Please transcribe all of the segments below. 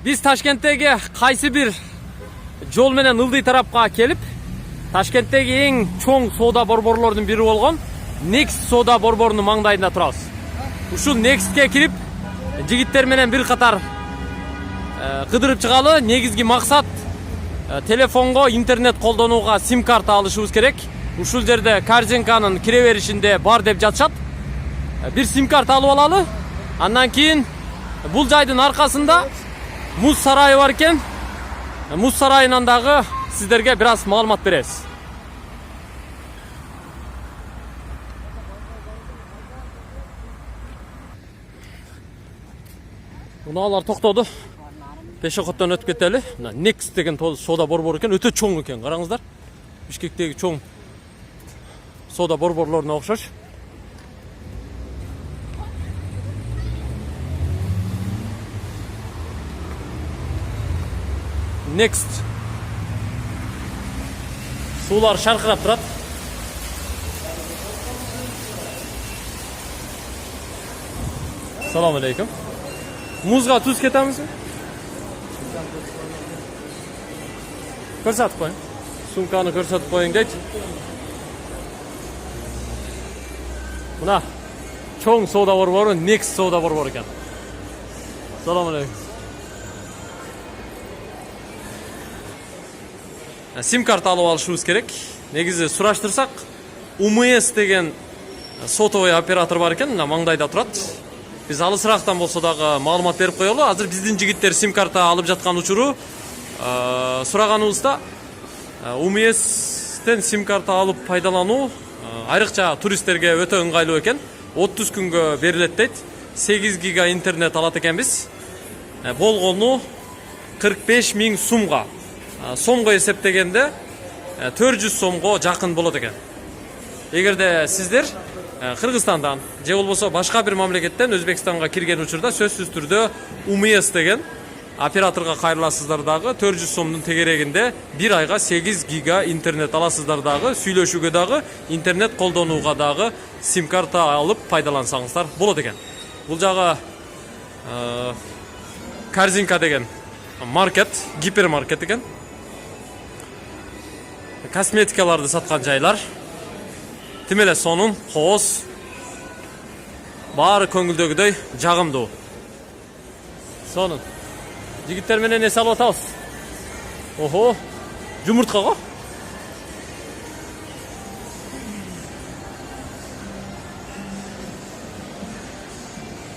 Биз Ташкенттеги кайсы бир жол менен ылдый тарапка келип, Ташкенттеги эң чоң соода борборлордун бири болгон Next соода борборунун маңдайында турабыз. Ушул Nextке кирип, жигиттер менен бир катар кыдырып чыгалы. Негизги максат телефонго интернет колдонууга сим карта алышыбыз керек. Ушул жерде Корзинканын кире беришинде бар деп жатышат. Бир сим карта алып алалы. Андан кийин бул жайдын аркасында муз сарайы бар экен. Муз сарайынан дагы сиздерге бир аз маалымат беребиз. Алар токтоду. Пешеходдон өтүп кетели. Мына Next деген соода борбору экен, өтө чоң экен. Караңыздар. Бишкектеги чоң соода борборлоруна окшош. Next. Суулар шаркырап турат. Салам алейкум. Музга туз кетемизби? Көрсөтүп коюң. Сумканы көрсөтүп коюң дейт. Мына чоң соода борбору Next соода борбору экен. Салам алейкум. Сим карта алып алышыбыз керек. Негизи сураштырсак, УМС деген сотовый оператор бар экен, мына маңдайда турат. Биз алысырактан болсо дагы маалымат берип коелу. Азыр биздин жигиттер сим карта алып жаткан учуру сураганыбызда УМСтен сим карта алып пайдалануу айрыкча туристтерге өтө ыңгайлуу экен. 30 күнгө берилет дейт. 8 гига интернет алат экенбиз. Болгону 45 000 сумга. Сомго эсептегенде 400 сомго жакын болот экен. Эгерде сиздер Кыргызстандан же болбосо башка бир мамлекеттен Өзбекстанга кирген учурда сөзсүз түрдө УМС деген операторго кайрыласыздар дагы 400 сомдун тегерегинде бир айга 8 гига интернет аласыздар дагы, сүйлөшүүгө дагы, интернет колдонууга дагы сим карта алып пайдалансаңыздар болот экен. Бул жагы Корзинка деген маркет, гипермаркет экен. Косметикаларды саткан жайлар. Тим эле сонун, кооз, баары көңүлдөгүдөй жагымдуу. Сонун. Жигиттер менен эс алып атабыз. Охо, жумуртка го.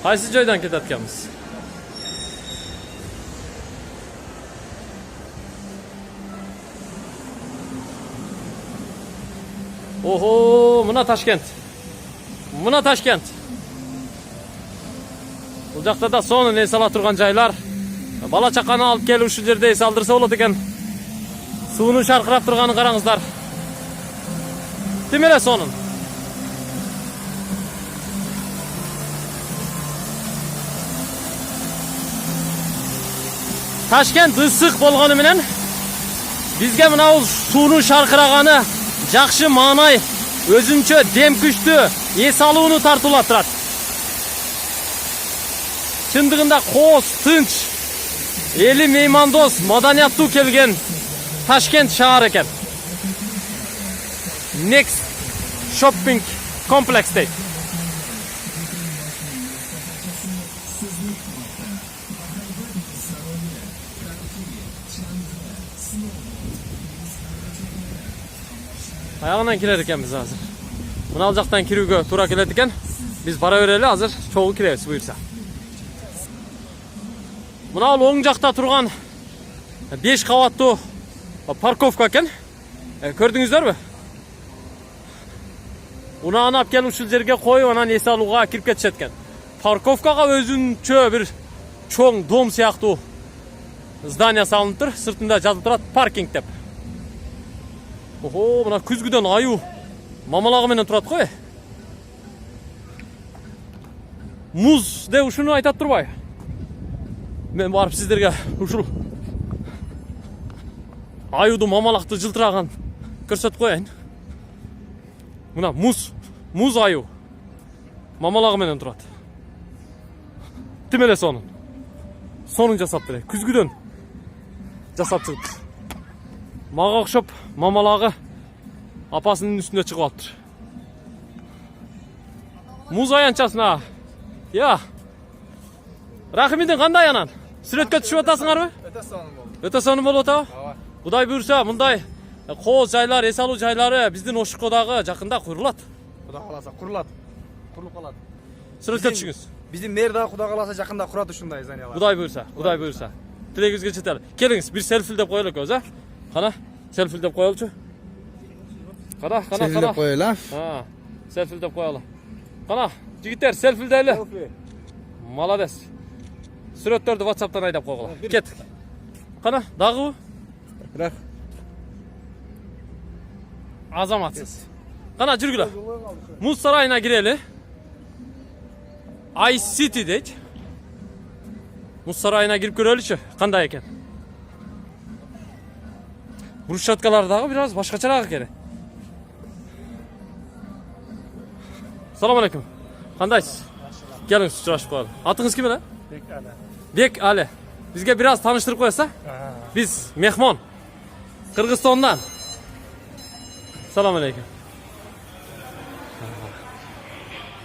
Кайсы жайдан кетет экенбиз? Охо, мына Ташкент. Мына Ташкент. Бул жакта да сонун эс ала турган жайлар. Бала чаканы алып келип ушул жерде эс алдырса болот экен. Суунун шаркырап турганын караңыздар. Тим эле сонун. Ташкент ысык болгону менен бизге мына суунун шаркыраганы жакшы маанай, өзүнчө дем күчтүү эс алууну тартуулап турат. Чындыгында кооз, тынч, эли меймандос, маданияттуу келген Ташкент шаар экен. Next shopping complex дейт. Аягынан кирер экенбиз азыр. Мына ал жактан кирүүгө туура келет экен. Биз бара берели, азыр чогуу киребиз буйрса. Мына оң жакта турган 5 кабаттуу парковка экен. Көрдүңүздөрбү? Унааны алып келип ушул жерге коюп, анан эс алууга кирип кетишет экен. Парковкага өзүнчө бир чоң дом сыяктуу здание салынып тур. Сыртында жазылып турат паркинг деп. Охо, мына күзгүдөн аю мамалагы менен турат го. Муз де ушуну айтат турбай. Мен барып сиздерге ушул аюду мамалакты жылтыраган көрсөтүп коеюн. Мына муз аю мамалагы менен турат. Тим эле сонун. сонун жасаптыр. Күзгүдөн жасап чыгыптыр. Мага окшоп мамалагы апасынын үстүнө чыгып алыптыр. Муз аянчасына. Я. Рахимдин кандай анан? Сүрөткө түшүп атасыңарбы? Өтө сонун болуп атабы? Кудай буйрса, мындай кооз жайлар, эс алуу жайлары биздин Ошукко дагы жакында курулат. Кудай кааласа курулат. Курулуп калат. Сүрөткө түшүңүз. Биздин мэр дагы Кудай кааласа жакында курат ушундай зданиялар. Кудай буйрса. Тилегибизге жетели. Келиңиз, бир селфилдеп коелу экөөбүз, а? Кана, селфилдеп коелучу. Кана. Селфилдеп коелу, а? Селфилдеп коелу. Кана, жигиттер, селфилдейли. Молодец. Сүрөттөрдү WhatsApp'тан айдап койгула. Кет. Кана, дагыбы? Рах. Азаматсыз. Кана, жүргүлө. Муз сарайына кирели. Ice City дейт. Муз сарайына кирип көрөлүчү, кандай экен? Брусчаткалар дагы бир аз башкачараак экен. Салам алейкум. Кандайсыз? Келиңиз, учурашып коелу. Атыңыз ким эле? Бек Али. Бизге бир аз тааныштырып коесуза? Биз мехмон. Кыргызстандан. Салам алейкум.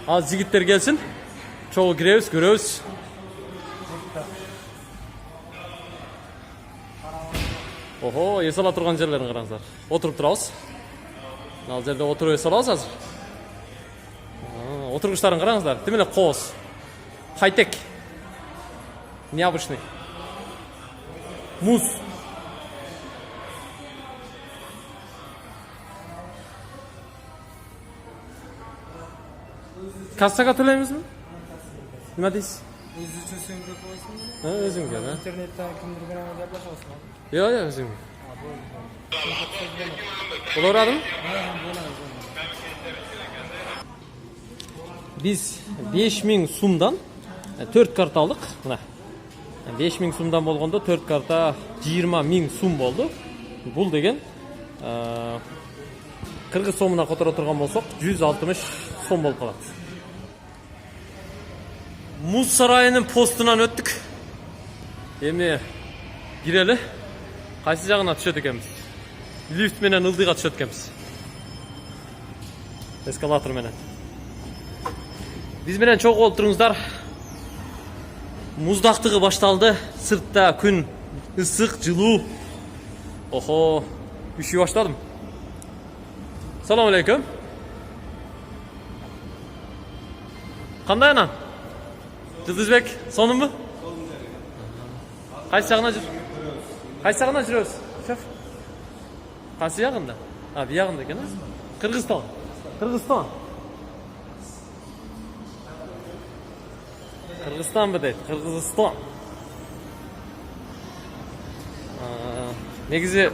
Az жигиттер келсин. Чогуу киребиз, көрөбүз. Охо, эс ала турган жерлерин караңыздар. Отуруп турабыз. Ал жерде отуруп эс алабыз азыр. Отургучтарын караңыздар. Тим эле кооз. Хайтек. Необычный. Муз. Кассага төлөйбүзбү? Неме дейсиз? Өзүңгө, да? Интернеттен кимдир менен жаплашабызбы? Yo, өзүңгө. Болор адым? Biz 5000 сумдан 4 карта алдык. Мына. 5000 сумдан болгондо 4 карта 20000 сум болду. Бул деген кыргыз сомуна которо турган болсок 160 сом болуп калат. Муз сарайынын постунан өттүк. Эми кирели. Кайсы жагына түшөт экенбиз? Лифт менен ылдыйга түшөт экенбиз. Эскалатор менен. Биз менен чогуу болуп туруңуздар. Муздактыгы башталды. Сыртта күн ысык, жылуу. Охо, үшүй баштадым. Салам алейкум. Кандай анан? Жылдызбек, сонунбу? Кайсы жагына жүр? Кайсы жагына жүрөбүз? Шеф. Кайсы жагында? А, бу жагында экен, а? Кыргызстан. Кыргызстан. Кыргызстанбы дейт? Кыргызстан. Негизи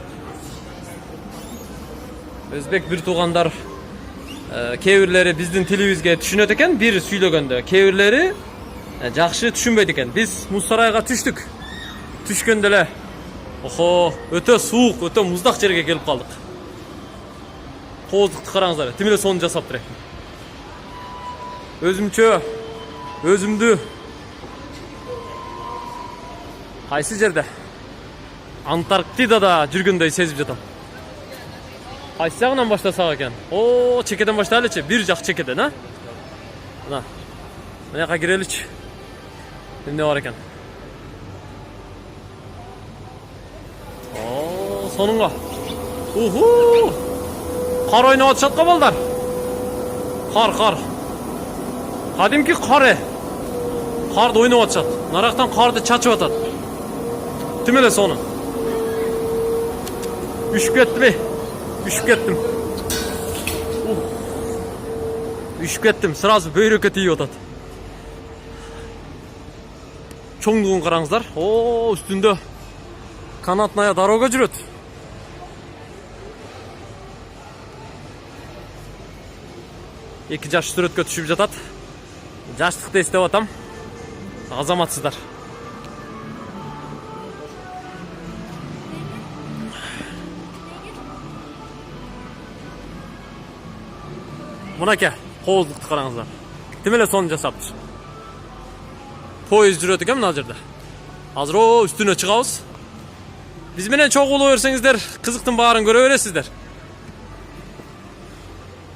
өзбек бир туугандар кээ бирлери биздин тилибизге түшүнөт экен, бир сүйлөгөндө. Кээ бирлери жакшы түшүнбөйт экен. Биз муз сарайга түштүк. Түшкөндө эле охо, өтө суук, өтө муздак жерге келип калдык. Кооздукту караңыздар. Тим эле сонун жасаптыр. Өзүмдү кайсы жерде? Антарктидада жүргөндөй сезип жатам. Кайсы жагынан баштасак экен? О, чекеден баштайлычы. Бир жак чекеден, а? Мына. Мына киреличи. Эмне бар экен? О, сонунга. Уху! Кар ойноп атышат го балдар. Кар. Кадимки кары. Карды ойноп атышат. Нарактан карды чачып атат. Тим эле сонун. Үшүп кеттим. Үшүп кеттим. Сразу бөйрөккө тийип атат. Чоңдугун караңыздар. О, үстүндө канатная дорога жүрөт. Эки жаш сүрөткө түшүп жатат. Жаштыкты эстеп атам. Азаматсыздар. Мынаке, кооздукту караңыздар. Тим эле сонун жасаптыр. Поезд жүрөт экен мына жерде. Азыр үстүнө чыгабыз. Биз менен чогулуп берсеңиздер, кызыктын баарын көрө бересиздер.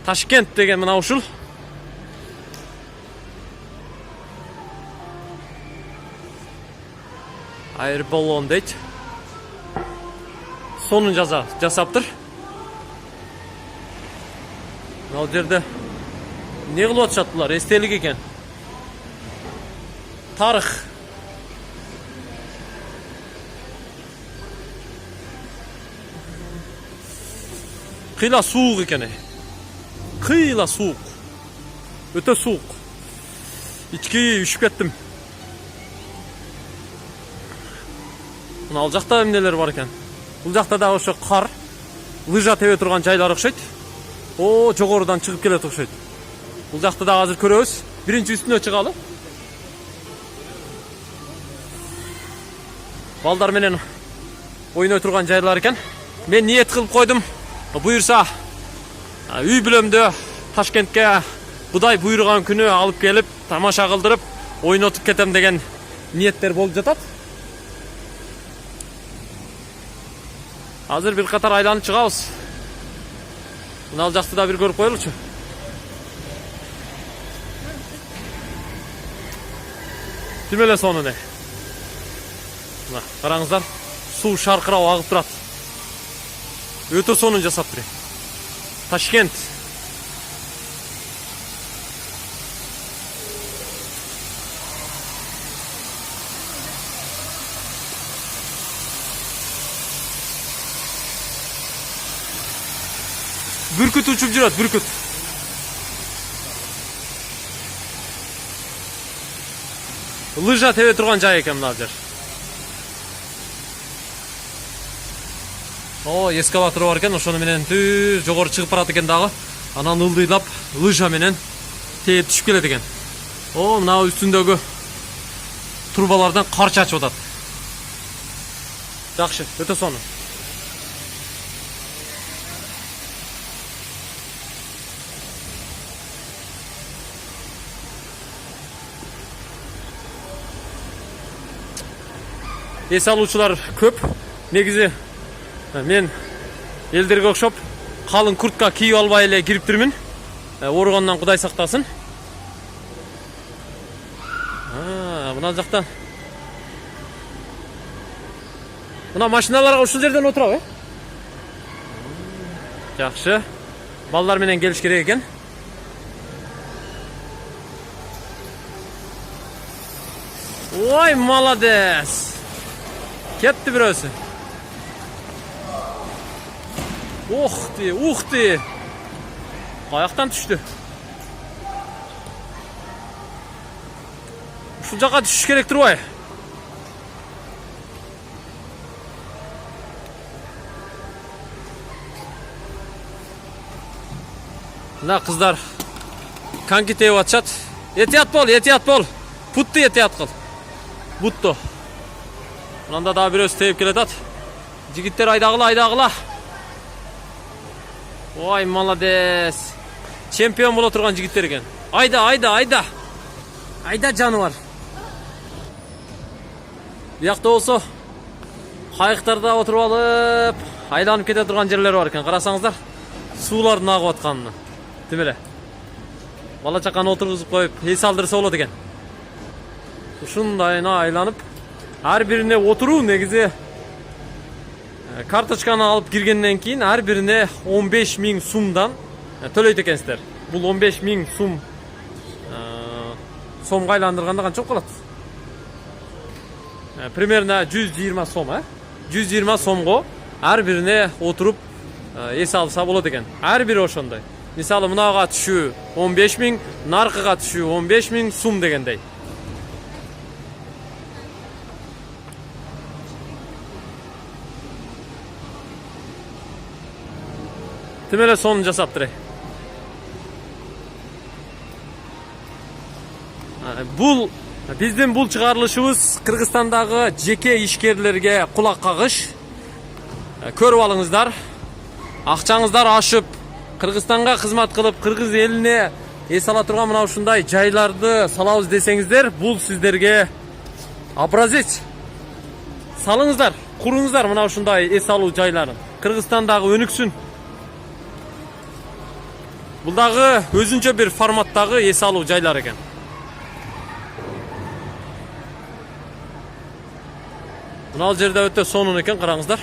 Ташкент деген мына ушул. Air-balloon дейт. Сонун жасаптыр. Ал жерде не кылып атышат булар? Эстелик экен. Тарых. Кыйла суук экен. Кыйла суук. Өтө суук. Ички үшүп кеттим. Мына ал жакта эмнелер бар экен. Бул жакта да ошо кар, лыжа тебе турган жайлар окшойт. О, жогорудан чыгып келет окшойт. Бул жакта да азыр көрөбүз. Биринчи үстүнө чыгалы. Балдар менен ойной турган жайлар экен. Мен ниет кылып койдум. Буйрса, үй бүлөмдө Ташкентке Кудай буйруган күнү алып келип, тамаша кылдырып, ойнотуп кетем деген ниеттер болуп жатат. Азыр бир катар айланып чыгабыз. Мына ал жакты да бир көрүп коелучу. Ким эле сону не? Мына караңыздар, суу шаркырап агып турат. Өтө сонун жасаптыр. Ташкент. Бүркүт учуп жүрөт, бүркүт. Лыжа тебе турган жай экен мына жер. О, эскалатор бар экен, ошону менен түз жогору чыгып барат экен дагы. Анан ылдыйлап лыжа менен тээп түшүп келет экен. О, мына үстүндөгү турбалардан кар чачып атат. Жакшы, өтө сонун. Эс алуучулар көп. Негизи мен элдерге окшоп калың куртка кийип албай эле кириптирмин. Ооругандан Кудай сактасын. Мына жакта. Мына машиналарга ушул жерден отурабы? Жакшы. Балдар менен келиш керек экен. Ой, молодец. Кетти бирөөсү. Ух ты. Каяктан түштү. Ушул жака түшүш керек турбай? Мына кыздар коньки тееп атышат. Этият бол. Путты этият кыл. Бутто. Мында да бирөөсү тееп келатат. Жигиттер айдагыла. Ой, молодец. Чемпион боло турган жигиттер экен. Айда. Айда жаныбар. Биякта болсо кайыктарда отуруп алып, айланып кете турган жерлер бар экен. Карасаңыздар, суулардын агып атканына. Тим эле. Бала чаканы отургузуп коюп, эс алдырса болот экен. Ушундайына айланып, ар бирине отуруу негизи карточканы алып киргенден кийин ар бирине 15.000 сумдан төлөйт экенсиздер. Бул 15.000 сум сомго айландырганда канча болот? Примерно 120 сом, 120 сомго ар бирине отуруп эс алса болот экен. Ар бири ошондой. Мисалы мынага түшүү 15.000, наркыга түшүү 15.000 сум дегендей. Тим эле сонун жасаптыр. Бул биздин бул чыгарылышыбыз Кыргызстандагы жеке ишкерлерге кулак кагыш. Көрүп алыңыздар. Акчаңыздар ашып, Кыргызстанга кызмат кылып, кыргыз элине эс ала турган мына ушундай жайларды салабыз десеңиздер, бул сиздерге образец. Salыңızдар, kurunuzlar mına ушундай эс алуу жайларын. Кыргызстандагы өнүксүн. Бул дагы өзүнчө бир форматтагы эс алуу жайлар экен. Мына жерде өтө сонун экен, караңыздар.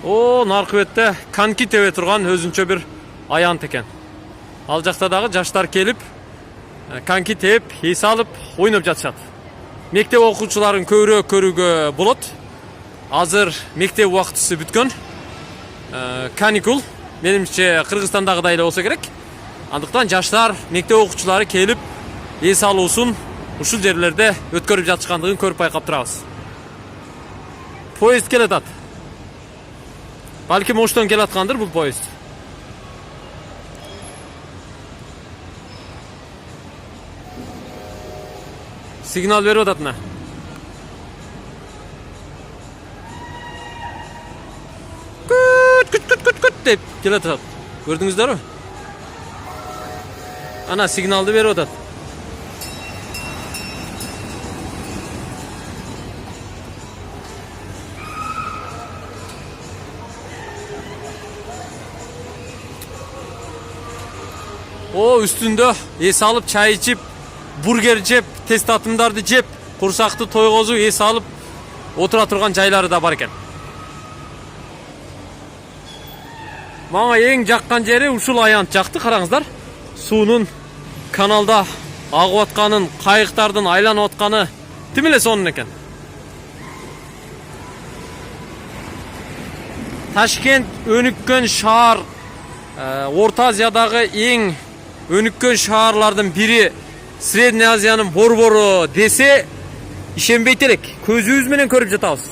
О, наркы бетте коньки тебе турган өзүнчө бир аянт экен. Ал жакта дагы жаштар келип, коньки теп, эс алып, ойноп жатышат. Мектеп окуучуларын көбүрөөк көрүүгө болот. Азыр мектеп убактысы бүткөн. Каникул, менимче Кыргызстандагыдай эле болсо керек. Андыктан жаштар, мектеп окуучулары келип, эс алуусун ушул жерлерде өткөрүп жатышкандыгын көрүп байкап турабыз. Поезд келатат. Балким оштон келаткандыр бул поезд. Сигнал берип атат мына. Күт деп келатат. Көрдүңүздөрбү? Ана сигналды берип атат. О, үстүндө эс алып, чай ичип, бургер жеп, тест атымдарды жеп, курсакты тойгозуп, эс алып отура турган жайлары да бар экен. Мага эң жаккан жери ушул аянт жакты, караңыздар. Суунун каналда агып атканын, кайыктардын айланып атканы тим эле сонун экен. Ташкент өнүккөн шаар, Орта Азиядагы эң өнүккөн шаарлардын бири, Средний Азиянын борбору десе ишенбейт элек. Көзүбүз менен көрүп жатабыз.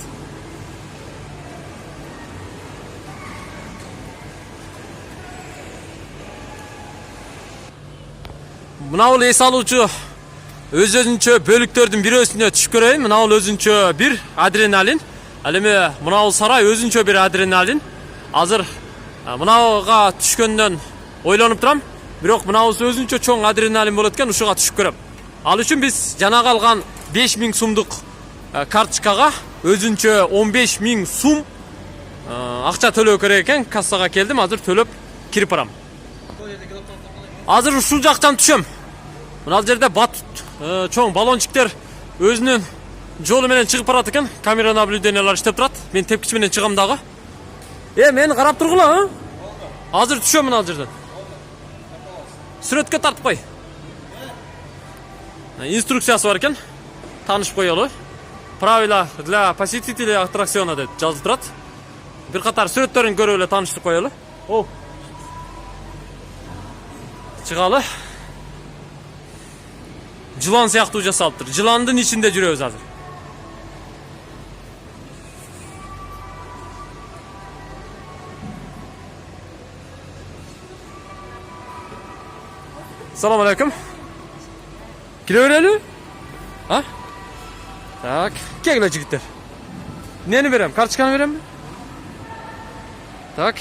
Мына бул эс алуучу өзүнчө бөлүктөрдүн бирөөсүнө түшүп көрөйүн. Мына бул өзүнчө бир адреналин. Ал эми мына бул сарай өзүнчө бир адреналин. Азыр мынага түшкөндөн ойлонуп турам. Бирок мына бул өзүнчө чоң адреналин болот экен, ушуга түшүп көрөм. Ал үчүн биз жанагы алган 5000 сумдук карточкага өзүнчө 15000 сум акча төлөө керек экен. Кассага келдим, азыр төлөп кирип барам. Азыр ушул жактан түшөм. Мына жерде чоң баллончиктер өзүнүн жолу менен чыгып барат экен. Камера наблюдениялар иштеп турат. Мен тепкич менен чыгам дагы. Мени карап тургула. Азыр түшөм мына жерден. Сүрөткө тартып кой. Инструкциясы бар экен. Таанышып коелу. Правила для посетителей аттракциона деп жазып турат. Бир катар сүрөттөрүн көрүп эле таанышып коелу. О. Чыгалы. Жылан сыяктуу жасалыптыр. Жыландын ичинде жүрөбүз азыр. Салам алейкум. Кире берели? А? Так, кегиле жигиттер. Нени берем? Карточканы беремби? Так.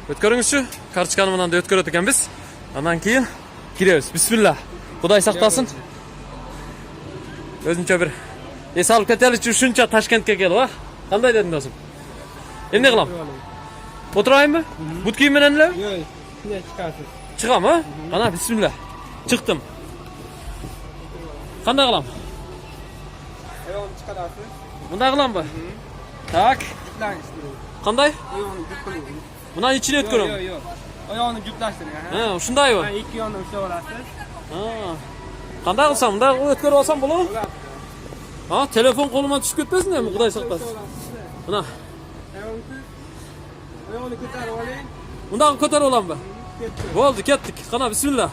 Өткөрүңүзчү. Карточканы менен да өткөрөт экенбиз. Андан кийин киребиз. Бисмилла. Кудай сактасын. Өзүнчө бир эс алып кетеличи ушунча Ташкентке келип, а? Кандай дедиң досум? Эмне кылам? Отурайынбы? Бут кийим менен эле? Yok, ne çıkarsın? Чыгам, а? Ана, бисмилла. Чыктым. Кандай кылам? Onu çıkararsın. Мындай кыламбы? Так. Yüklen istiyorum. Кандай? Ayağını yükleyin. Мына ичине өткөрөм. Yok. Ayağını yükleştirin. Ушундайбы? İki yanına bir şey olarsın. Кандай кылсам? Мындай өткөрүп алсам болобу? Телефон колума түшүп кетпесин эми, Кудай сактасын. Мына. Ayağını kötü alayım. Мындагы көтөрүп аламбы? Болду, кеттик. Кана, бисмилла.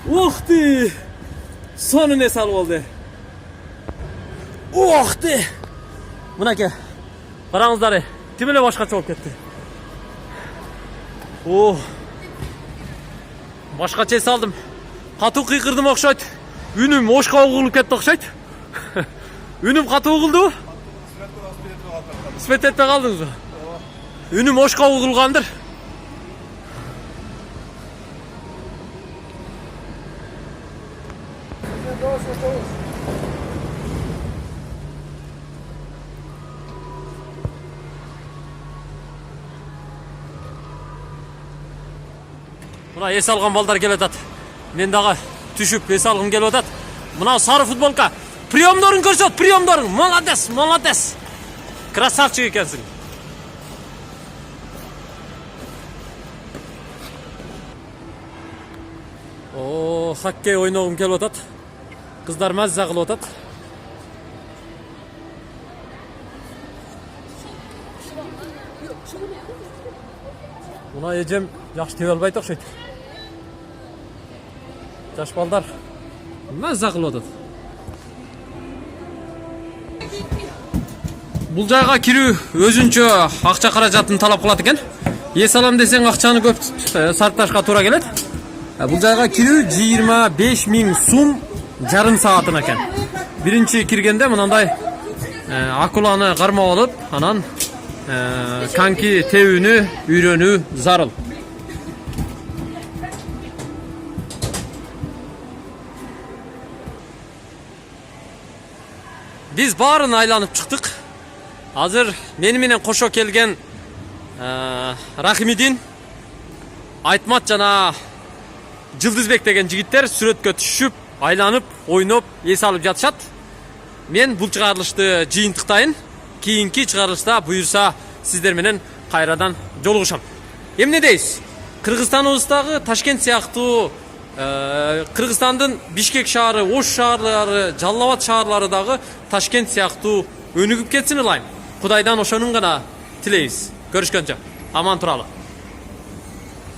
Ух ты! Сонун эс алып алды. Ух ты! Мынакей. Караңыздар, тим эле башкача болуп кетти. О. Башкача эс алдым. Катуу кыйкырдым окшойт. Үнүм ошко угулуп кетти окшойт. Үнүм катуу угулду. Свет этпей калдыңызбы? Үнүм ошко угулгандыр. Мына эс алган балдар келип атат. Мен дагы түшүп эс алгым келип атат. Мына сары футболка. Приемдорун көрсөт, приемдорун. Молодец, молодец. Красавчик экенсиң. О, хоккей ойногум келип атат. Кыздар маза кылып атат. Мына эжем жакшы тебе албайт окшойт. Жаш балдар маза кылып атат. Бул жайга кирүү өзүнчө акча каражатын талап кылат экен. Эс алам десең акчаны көп сарпташка туура келет. Бул жайга кирүү 25.000 сум жарым саатына экен. Биринчи киргенде мынандай акуланы кармап алып, анан коньки тебүүнү үйрөнүү зарыл. Биз баарын айланып чыктык. Азыр мени менен кошо келген Рахимидин, Айтмат жана Жылдызбек деген жигиттер сүрөткө түшүп, айланып, ойноп, эс алып жатышат. Мен бул чыгарылышты жыйынтыктайын. Кийинки чыгарылышта буюрса сиздер менен кайрадан жолугушам. Эмне дейсиз? Кыргызстаныбыздагы Ташкент сыяктуу Кыргызстандын Бишкек шаары, Ош шаарлары, Жалал Абад шаарлары дагы Ташкент сыяктуу өнүгүп кетсин ылайым. Кудайдан ошонун гана тилейбиз. Көрүшкөнчө. Аман туралы.